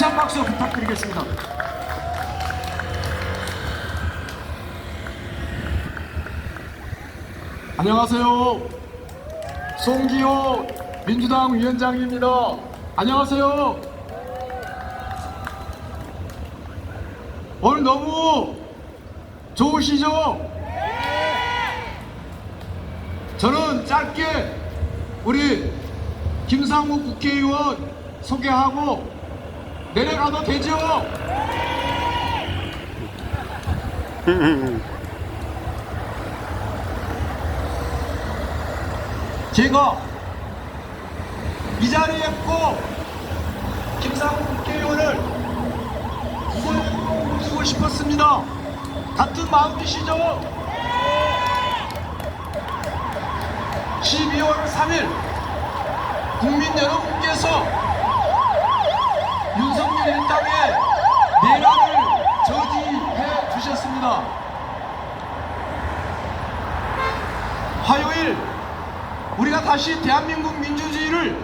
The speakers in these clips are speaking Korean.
힘찬 박수 부탁드리겠습니다. 안녕하세요. 송기호 민주당 위원장입니다. 안녕하세요. 오늘 너무 좋으시죠? 저는 짧게 우리 김상욱 국회의원 소개하고 내려가도 되죠? 제가 이 자리에 꼭 김상욱 국회의원을 모시고 싶었습니다. 같은 마음이시죠? 12월 3일 국민 여러분께서 윤석열 일당의 내란을 저지해 주셨습니다. 화요일 우리가 다시 대한민국 민주주의를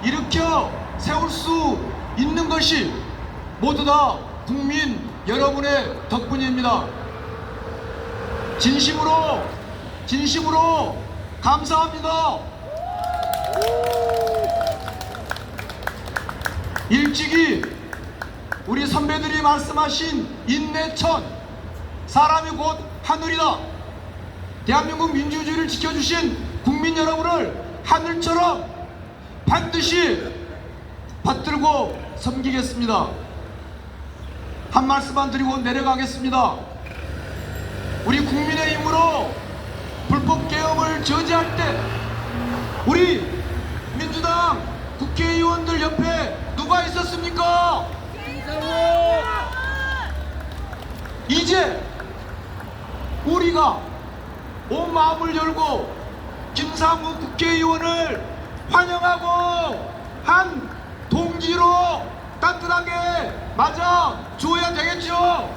일으켜 세울 수 있는 것이 모두 다 국민 여러분의 덕분입니다. 진심으로 감사합니다. 일찍이 우리 선배들이 말씀하신 인내천, 사람이 곧 하늘이다. 대한민국 민주주의를 지켜주신 국민 여러분을 하늘처럼 반드시 받들고 섬기겠습니다. 한 말씀만 드리고 내려가겠습니다. 우리 국민의힘으로 불법 계엄을 저지할 때 우리 민주당 국회의원들 옆에 누가 있었습니까? 이제 우리가 온 마음을 열고 김상욱 국회의원을 환영하고 한 동지로 따뜻하게 맞아 주어야 되겠죠?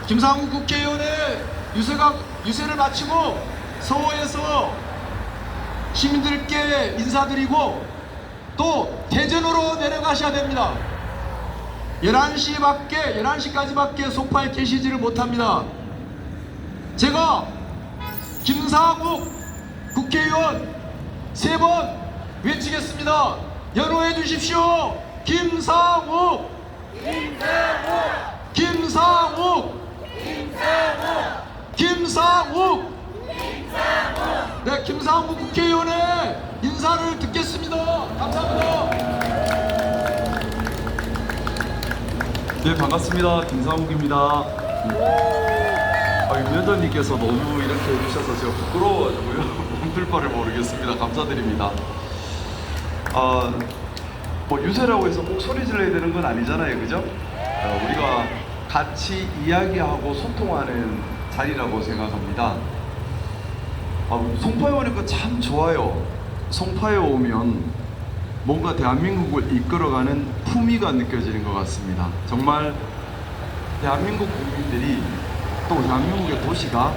김상욱 국회의원의 유세를 마치고 서호에서 시민들께 인사드리고 또 대전으로 내려가셔야 됩니다. 11시까지밖에 소파에 계시지를 못합니다. 제가 김상욱 국회의원 3번 외치겠습니다. 연호해 주십시오. 김상욱 네, 김상욱 국회의원의 인사를 듣겠습니다. 감사합니다. 네, 반갑습니다. 김상욱입니다. 위원장님께서 너무 이렇게 해주셔서 제가 부끄러워가지고요. 몸둘 바를 모르겠습니다. 감사드립니다. 뭐 유세라고 해서 꼭 소리 질러야 되는 건 아니잖아요, 그죠? 우리가 같이 이야기하고 소통하는 자리라고 생각합니다. 송파에 오니까 참 좋아요. 송파에 오면 뭔가 대한민국을 이끌어가는 품위가 느껴지는 것 같습니다. 정말 대한민국 국민들이 또 대한민국의 도시가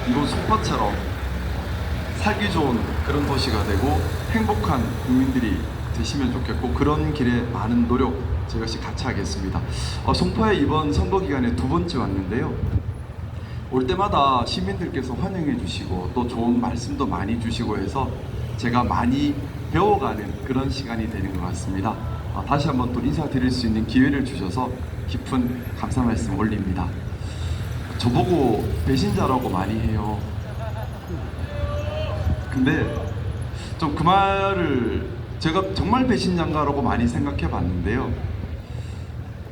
이곳 송파처럼 살기 좋은 그런 도시가 되고 행복한 국민들이 되시면 좋겠고, 그런 길에 많은 노력 저희 역시 같이 하겠습니다. 송파에 이번 선거 기간에 2번째 왔는데요. 올 때마다 시민들께서 환영해 주시고 또 좋은 말씀도 많이 주시고 해서 제가 많이 배워가는 그런 시간이 되는 것 같습니다. 다시 한번 또 인사드릴 수 있는 기회를 주셔서 깊은 감사 말씀 올립니다. 저보고 배신자라고 많이 해요. 근데 좀 그 말을 제가 정말 배신자인가라고 많이 생각해 봤는데요.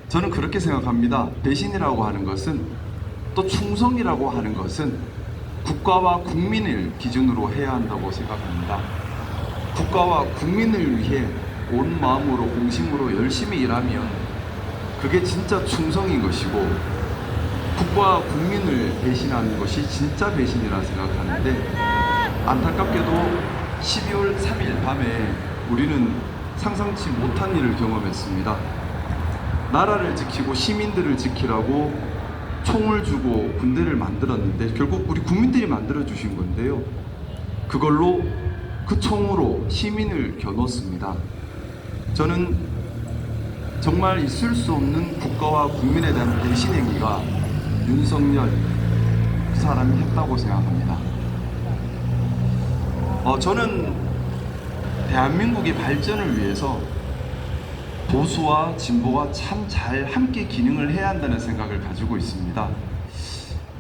저는 그렇게 생각합니다. 배신이라고 하는 것은, 또 충성이라고 하는 것은 국가와 국민을 기준으로 해야 한다고 생각합니다. 국가와 국민을 위해 온 마음으로 공심으로 열심히 일하면 그게 진짜 충성인 것이고, 국가와 국민을 배신하는 것이 진짜 배신이라 생각하는데, 안타깝게도 12월 3일 밤에 우리는 상상치 못한 일을 경험했습니다. 나라를 지키고 시민들을 지키라고 총을 주고 군대를 만들었는데 결국 우리 국민들이 만들어 주신 건데요. 그걸로 그 총으로 시민을 겨눴습니다. 저는 정말 있을 수 없는 국가와 국민에 대한 배신 행위가 윤석열 그 사람이 했다고 생각합니다. 저는 대한민국의 발전을 위해서 보수와 진보가 참 잘 함께 기능을 해야 한다는 생각을 가지고 있습니다.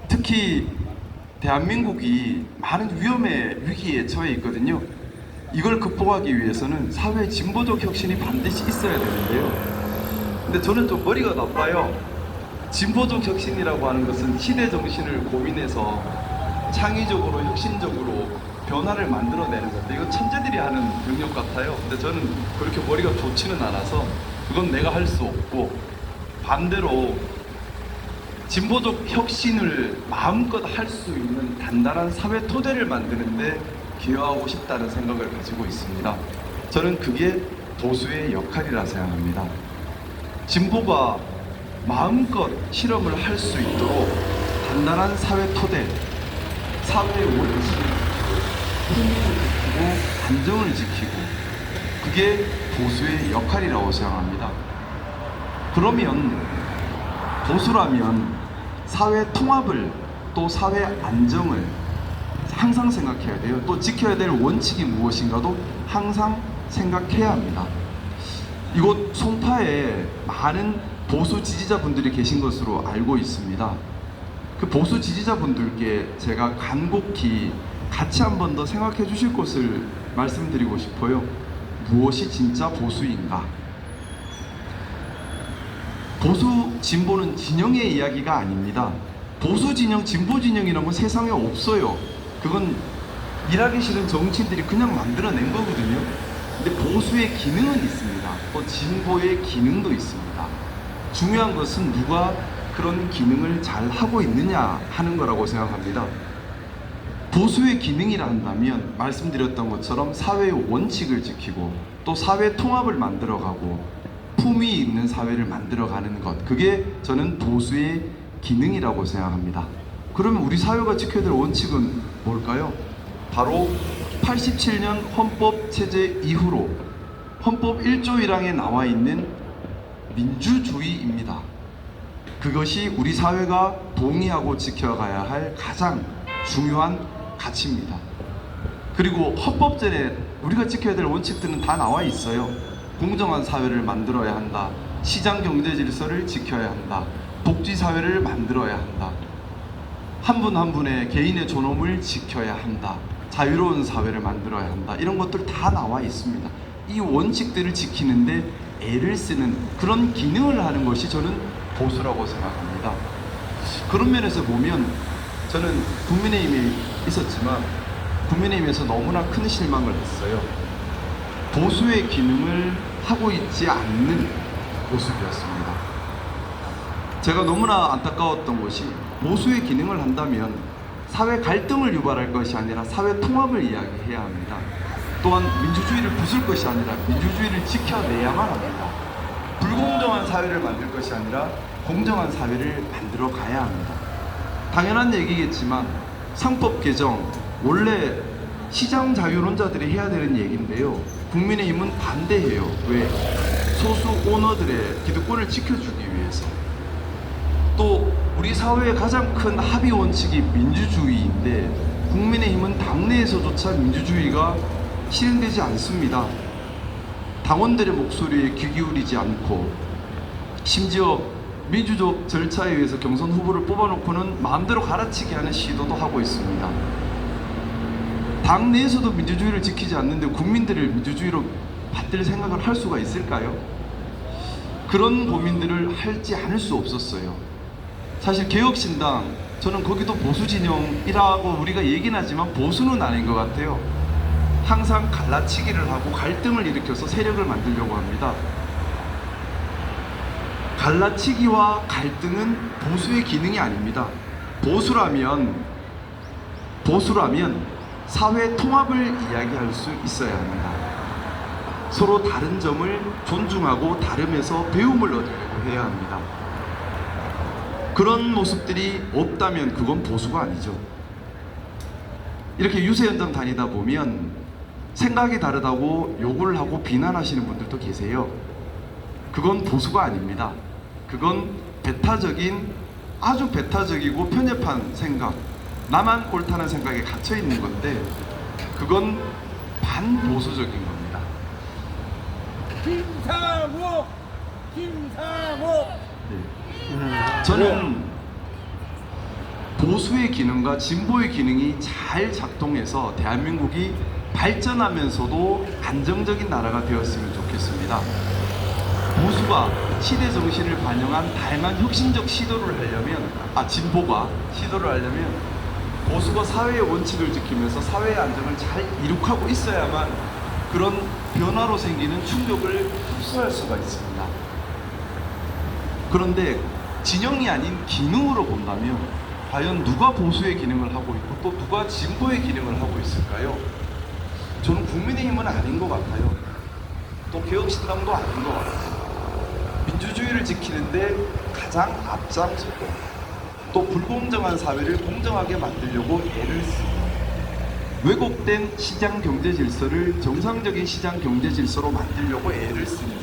특히 대한민국이 많은 위기에 처해 있거든요. 이걸 극복하기 위해서는 사회 진보적 혁신이 반드시 있어야 되는데요. 근데 저는 좀 머리가 나빠요. 진보적 혁신이라고 하는 것은 시대 정신을 고민해서 창의적으로 혁신적으로 변화를 만들어내는 건데 이거 천재들이 하는 영역 같아요. 근데 저는 그렇게 머리가 좋지는 않아서 그건 내가 할 수 없고, 반대로 진보적 혁신을 마음껏 할 수 있는 단단한 사회 토대를 만드는데 기여하고 싶다는 생각을 가지고 있습니다. 저는 그게 보수의 역할이라 생각합니다. 진보가 마음껏 실험을 할 수 있도록 단단한 사회 토대, 사회의 원칙, 힘을 지키고 안정을 지키고, 그게 보수의 역할이라고 생각합니다. 그러면 보수라면 사회 통합을, 또 사회 안정을 항상 생각해야 돼요. 또 지켜야 될 원칙이 무엇인가도 항상 생각해야 합니다. 이곳 송파에 많은 보수 지지자분들이 계신 것으로 알고 있습니다. 그 보수 지지자분들께 제가 간곡히 같이 한 번 더 생각해 주실 것을 말씀드리고 싶어요. 무엇이 진짜 보수인가? 보수 진보는 진영의 이야기가 아닙니다. 보수 진영, 진보 진영이라는 건 세상에 없어요. 그건 일하기 싫은 정치인들이 그냥 만들어낸 거거든요. 근데 보수의 기능은 있습니다. 또 진보의 기능도 있습니다. 중요한 것은 누가 그런 기능을 잘 하고 있느냐 하는 거라고 생각합니다. 보수의 기능이라 한다면 말씀드렸던 것처럼 사회의 원칙을 지키고 또 사회 통합을 만들어가고 품위 있는 사회를 만들어가는 것, 그게 저는 보수의 기능이라고 생각합니다. 그러면 우리 사회가 지켜야 될 원칙은 뭘까요? 바로 87년 헌법 체제 이후로 헌법 1조 1항에 나와 있는 민주주의입니다. 그것이 우리 사회가 동의하고 지켜가야 할 가장 중요한 가치입니다. 그리고 헌법전에 우리가 지켜야 될 원칙들은 다 나와 있어요. 공정한 사회를 만들어야 한다. 시장 경제 질서를 지켜야 한다. 복지 사회를 만들어야 한다. 한 분 한 분의 개인의 존엄을 지켜야 한다. 자유로운 사회를 만들어야 한다. 이런 것들 다 나와 있습니다. 이 원칙들을 지키는데 애를 쓰는 그런 기능을 하는 것이 저는 보수라고 생각합니다. 그런 면에서 보면 저는 국민의힘에 있었지만 국민의힘에서 너무나 큰 실망을 했어요. 보수의 기능을 하고 있지 않는 모습이었습니다. 제가 너무나 안타까웠던 것이, 보수의 기능을 한다면 사회 갈등을 유발할 것이 아니라 사회 통합을 이야기해야 합니다. 또한 민주주의를 부술 것이 아니라 민주주의를 지켜내야만 합니다. 불공정한 사회를 만들 것이 아니라 공정한 사회를 만들어 가야 합니다. 당연한 얘기겠지만 상법 개정, 원래 시장 자유론자들이 해야 되는 얘기인데요. 국민의힘은 반대해요. 왜? 소수 오너들의 기득권을 지켜주기 위해서. 또 우리 사회의 가장 큰 합의 원칙이 민주주의인데 국민의힘은 당내에서조차 민주주의가 실현되지 않습니다. 당원들의 목소리에 귀 기울이지 않고, 심지어 민주적 절차에 의해서 경선 후보를 뽑아놓고는 마음대로 갈아치기 하는 시도도 하고 있습니다. 당내에서도 민주주의를 지키지 않는데 국민들을 민주주의로 받들 생각을 할 수가 있을까요? 그런 고민들을 하지 않을 수 없었어요. 사실 개혁신당, 저는 거기도 보수 진영이라고 우리가 얘기는 하지만 보수는 아닌 것 같아요. 항상 갈라치기를 하고 갈등을 일으켜서 세력을 만들려고 합니다. 갈라치기와 갈등은 보수의 기능이 아닙니다. 보수라면 사회 통합을 이야기할 수 있어야 합니다. 서로 다른 점을 존중하고 다름에서 배움을 얻으려고 해야 합니다. 그런 모습들이 없다면 그건 보수가 아니죠. 이렇게 유세 현장 다니다 보면 생각이 다르다고 욕을 하고 비난하시는 분들도 계세요. 그건 보수가 아닙니다. 그건 배타적인, 아주 배타적이고 편협한 생각, 나만 옳다는 생각에 갇혀 있는 건데, 그건 반보수적인 겁니다. 김상호! 김상호! 네. 저는 보수의 기능과 진보의 기능이 잘 작동해서 대한민국이 발전하면서도 안정적인 나라가 되었으면 좋겠습니다. 보수가 시대 정신을 반영한 다양한 혁신적 시도를 하려면, 진보가 시도를 하려면 보수가 사회의 원칙을 지키면서 사회의 안정을 잘 이룩하고 있어야만 그런 변화로 생기는 충격을 흡수할 수가 있습니다. 그런데 진영이 아닌 기능으로 본다면 과연 누가 보수의 기능을 하고 있고 또 누가 진보의 기능을 하고 있을까요? 저는 국민의힘은 아닌 것 같아요. 또 개혁신당도 아닌 것 같아요. 민주주의를 지키는데 가장 앞장서고 또 불공정한 사회를 공정하게 만들려고 애를 쓰고 왜곡된 시장 경제 질서를 정상적인 시장 경제 질서로 만들려고 애를 쓰는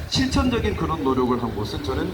실천적인 그런 노력을 한 곳은 저는